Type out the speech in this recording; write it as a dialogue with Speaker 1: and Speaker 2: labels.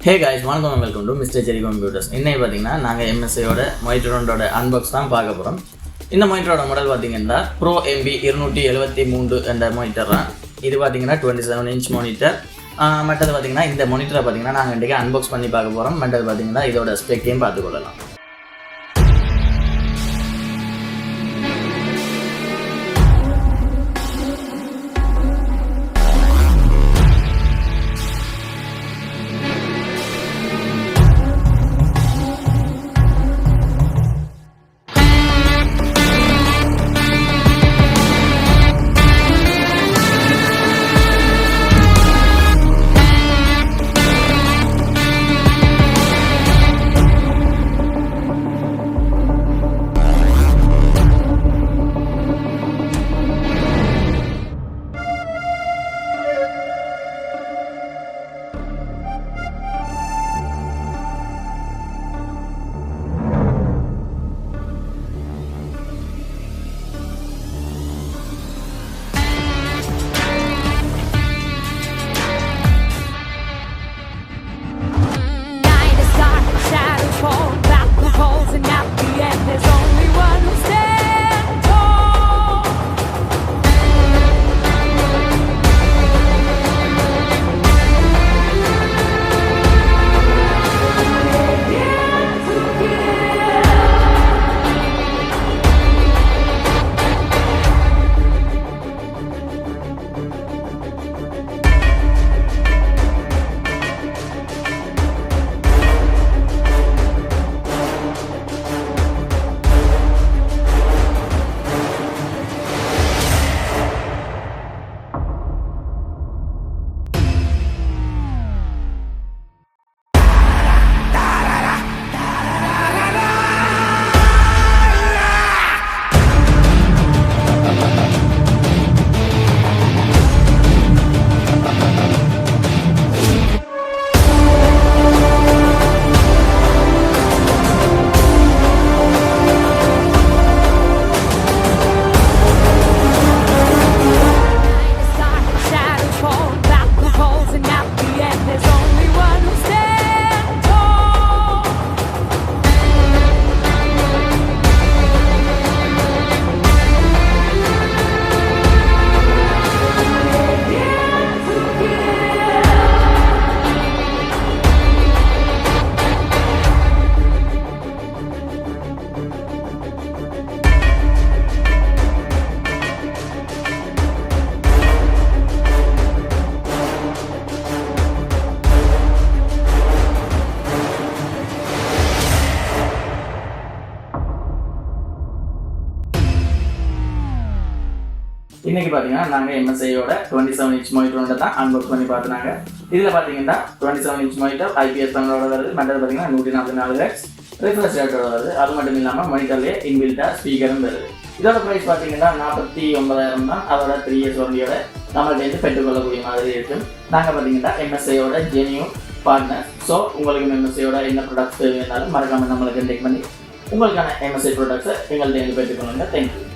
Speaker 1: ஹே guys, வணக்கம் and welcome to mister Jerry computers. இன்னைக்கு பார்த்தீங்கன்னா நாங்கள் எம்எஸ்ஐயோட மானிட்டரோட அன்பாக்ஸ் தான் பார்க்க போகிறோம். இந்த மானிட்டரோட மாடல் பார்த்தீங்கன்னா ப்ரோ எம்பி 273 என்ற மானிட்டர் தான். இது பார்த்தீங்கன்னா 27 இன்ச் மானிட்டர். மற்றது பார்த்தீங்கன்னா இந்த மானிட்டரை பார்த்தீங்கன்னா நாங்கள் இன்றைக்கி அன்பாக்ஸ் பண்ணி பார்க்க போகிறோம். மற்றது பார்த்தீங்கன்னா இதோட ஸ்பெக்கையும் பார்த்துக்கொள்ளலாம். இன்றைக்கி பார்த்தீங்கன்னா நாங்கள் எம்எஸ்ஐயோட 27 இன்ச் மானிட்டரோட தான் அன்பாக்ஸ் பண்ணி பார்த்துனாங்க. இதில் பார்த்தீங்கன்னா 27 இன்ச் மானிட்டர் IPS பேனலோட வருது. மற்றது பார்த்தீங்கன்னா 144 Hz ரிஃப்ரெஷ் ரேட்டோட வருது. அது மட்டும் இல்லாமல் மானிட்டர்லேயே இன்பில்ட்டாக ஸ்பீக்கரும் வருது. இதோட ப்ரைஸ் பார்த்தீங்கன்னா 49,000 தான். அதோட 3 years வாரண்டியோட நம்மள்கிட்ட பெற்றுக்கொள்ளக்கூடிய மாதிரி இருக்கும். நாங்கள் பார்த்தீங்கன்னா எம்எஸ்ஐயோட ஜெனியூன் பார்ட்னர். ஸோ உங்களுக்கு எம்எஸ்ஐயோட என்ன ப்ராடக்ட்ஸ் தேவைன்னாலும் மறக்காமல் நம்மளை கண்டெக்ட் பண்ணி உங்களுக்கான எம்எஸ்ஐ ப்ராடக்ட்ஸை எங்கள்கிட்ட பெற்றுக்கொள்ளுங்க. தேங்க்யூ.